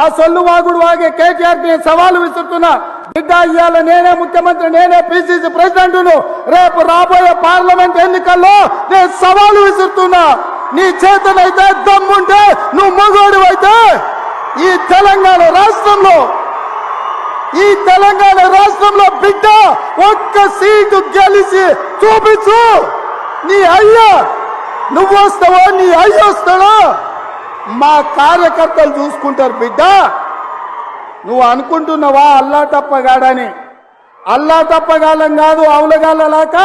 ఆ సొల్లు వాగుడు వాగే కేటీఆర్ కి సవాలు విసురుతున్నా. బిడ్డ ఇవాళ నేనే ముఖ్యమంత్రి, నేనే పిసిసి ప్రెసిడెంట్ను. రేపు రాబోయే పార్లమెంట్ ఎన్నికల్లో నేను సవాలు విసురుతున్నా. నీ చేతనైతే దమ్ముంటే, నువ్వు మగోడు అయితే ఈ తెలంగాణ రాష్ట్రంలో బిడ్డ ఒక్క సీటు గెలిచి చూపించు. నీ అయ్యా నువ్వు వస్తావో, నీ అయ్య వస్తాడో మా కార్యకర్తలు చూసుకుంటారు. బిడ్డ నువ్వు అనుకుంటున్నావా అల్లా తప్పగాడని? అల్లా తప్పగాలం కాదు, అవులగాళ్ళలాక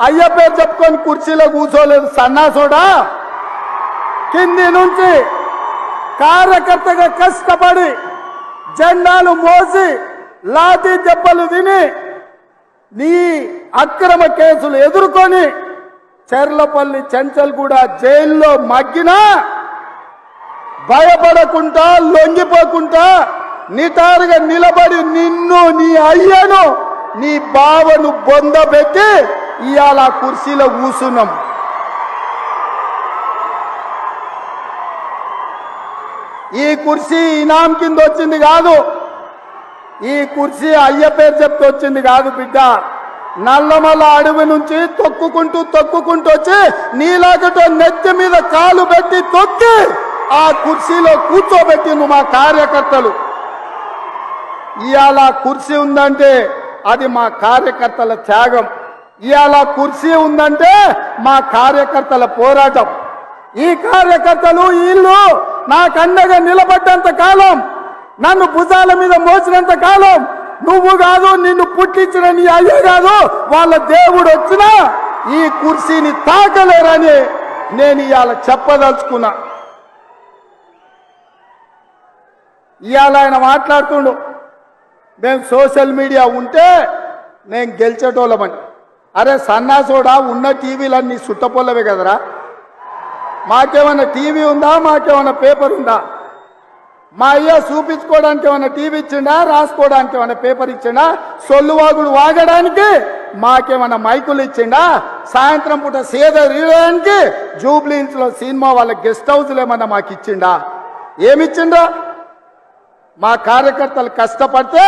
అయ్య పేరు చెప్పుకొని కుర్చీలో కూర్చోలేదు సన్నాసోడా. కింది నుంచి కార్యకర్తగా కష్టపడి జెండాలు మోసి లాఠీ దెబ్బలు తిని నీ అక్రమ కేసులు ఎదుర్కొని చెర్లపల్లి చెంచల్గూడ జైల్లో మగ్గినా భయపడకుండా లొంగిపోకుండా నిటారుగా నిలబడి నిన్ను, నీ అయ్యను, నీ బావను బొందబెట్టి ఇవాళ కుర్చీలో కూర్చున్నాం. ఈ కుర్చీ ఇనాం కింద వచ్చింది కాదు, ఈ కుర్చీ అయ్య పేరు చెప్తే వచ్చింది కాదు బిడ్డ. నల్లమల్ల అడవి నుంచి తొక్కుకుంటూ వచ్చి నీలాగట నెత్తి మీద కాలు పెట్టి తొక్కి ఆ కుర్చీలో కూర్చోబెట్టింది మా కార్యకర్తలు. ఇవాళ కుర్చీ ఉందంటే అది మా కార్యకర్తల త్యాగం. ఇవాళ కుర్చీ ఉందంటే మా కార్యకర్తల పోరాటం. ఈ కార్యకర్తలు వీళ్ళు నాకు అండగా నిలబడ్డంత కాలం, నన్ను భుజాల మీద మోసినంత కాలం, నువ్వు కాదు, నిన్ను పుట్టించిన నీ అయ్య కాదు, వాళ్ళ దేవుడు వచ్చినా ఈ కుర్చీని తాకలేరని నేను ఇవాళ చెప్పదలుచుకున్నా. ఇవాళ ఆయన మాట్లాడుతుండు, మేము సోషల్ మీడియా ఉంటే నేను గెలిచేటోళ్ళమని. అరే సన్నాసోడా, ఉన్న టీవీలన్నీ సుట్టపొల్లవే కదరా. మాకేమన్నా టీవీ ఉందా? మాకేమన్నా పేపర్ ఉందా? మా అయ్య చూపించుకోవడానికి ఏమన్నా టీవీ ఇచ్చిండా? రాసుకోవడానికి ఏమన్నా పేపర్ ఇచ్చిండా? సొల్లువాగుడు వాగడానికి మాకేమన్నా మైకులు ఇచ్చిండా? సాయంత్రం పూట సేద తీయడానికి జూబ్లీహిల్స్ లో సినిమా వాళ్ళ గెస్ట్ హౌస్లు ఏమన్నా మాకు ఇచ్చిండా? ఏమిచ్చిండా? మా కార్యకర్తలు కష్టపడితే,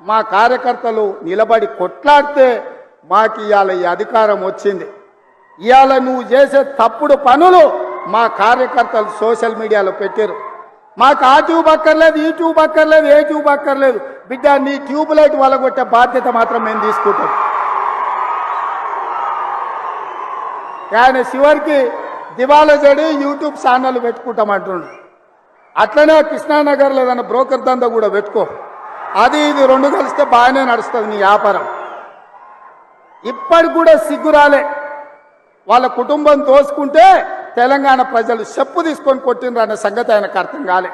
మా కార్యకర్తలు నిలబడి కొట్లాడితే మాకు ఇవాళ ఈ అధికారం వచ్చింది. ఇవాళ నువ్వు చేసే తప్పుడు పనులు మా కార్యకర్తలు సోషల్ మీడియాలో పెట్టారు. మాకు ఆ ట్యూబ్ అక్కర్లేదు, ఈ ట్యూబ్ అక్కర్లేదు, ఏ ట్యూబ్ అక్కర్లేదు. బిడ్డ నీ ట్యూబ్ లైట్ వలగొట్టే బాధ్యత మాత్రం మేము తీసుకుంటాం. ఆయన చివరికి దివాలా చెడి యూట్యూబ్ ఛానల్ పెట్టుకుంటామంటుండు. అట్లనే కృష్ణానగర్లో ఏదైనా బ్రోకర్ దందా కూడా పెట్టుకో. అది ఇది రెండు కలిస్తే బాగానే నడుస్తుంది నీ వ్యాపారం. ఇప్పటికి కూడా సిగ్గురాలే. వాళ్ళ కుటుంబం తోసుకుంటే తెలంగాణ ప్రజలు చెప్పు తీసుకొని కొట్టినరు అనే సంగతి ఆయనకు అర్థం కాలే.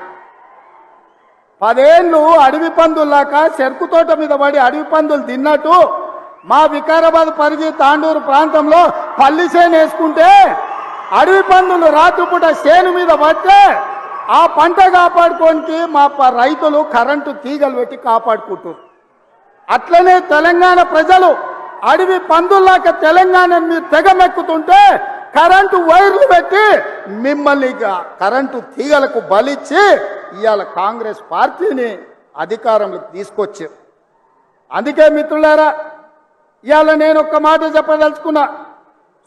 10 ఏళ్ళు అడవి పందుల్లాక చెరుకు తోట మీద పడి అడవి పందులు తిన్నట్టు మా వికారాబాద్ పరిధి తాండూరు ప్రాంతంలో పల్లి చేను వేసుకుంటే అడవి పందులు రాత్రిపూట చేను మీద పడితే ఆ పంట కాపాడుకోనికి మా రైతులు కరెంటు తీగలు పెట్టి కాపాడుకుంటారు. అట్లనే తెలంగాణ ప్రజలు అడవి పందుల్లాక తెలంగాణ మీరు తెగమెక్కుతుంటే కరెంటు వైర్లు పెట్టి మిమ్మల్ని కరెంటు తీగలకు బలిచ్చి ఇవాళ కాంగ్రెస్ పార్టీని అధికారంలోకి తీసుకొచ్చారు. అందుకే మిత్రులారా, ఇవాళ నేను ఒక్క మాట చెప్పదలుచుకున్నా.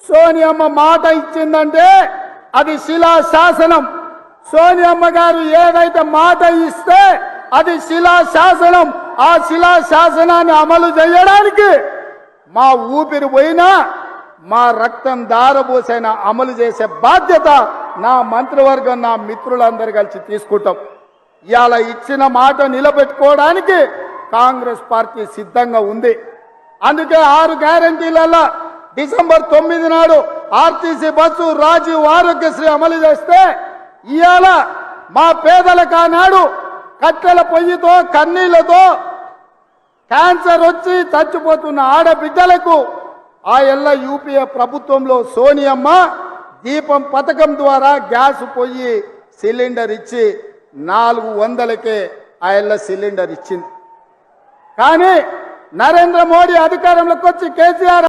సోనియమ్మ మాట ఇచ్చిందంటే అది శిలాశాసనం. సోనియమ్మ గారు ఏదైతే మాట ఇస్తే అది శిలాశాసనం. ఆ శిలాశాసనాన్ని అమలు చేయడానికి మా ఊపిరి పోయినా, మా రక్తం దారబోసైనా అమలు చేసే బాధ్యత నా మంత్రివర్గం, నా మిత్రులందరూ కలిసి తీసుకుంటాం. ఇవాళ ఇచ్చిన మాట నిలబెట్టుకోవడానికి కాంగ్రెస్ పార్టీ సిద్ధంగా ఉంది. అందుకే 6 గ్యారంటీలలో డిసెంబర్ 9 నాడు ఆర్టీసీ బస్సు, రాజీవ్ ఆరోగ్యశ్రీ అమలు చేస్తే ఇవాళ మా పేదలకు ఆనాడు కట్టెల పొయ్యితో కన్నీళ్లతో క్యాన్సర్ వచ్చి చచ్చిపోతున్న ఆడబిడ్డలకు ఆ ఎల్ల యూపీఏ ప్రభుత్వంలో సోనియమ్మ దీపం పథకం ద్వారా గ్యాస్ పొయ్యి సిలిండర్ ఇచ్చి 400కే ఆ ఎల్ల సిలిండర్ ఇచ్చింది. కానీ నరేంద్ర మోడీ అధికారంలోకి వచ్చి కేసీఆర్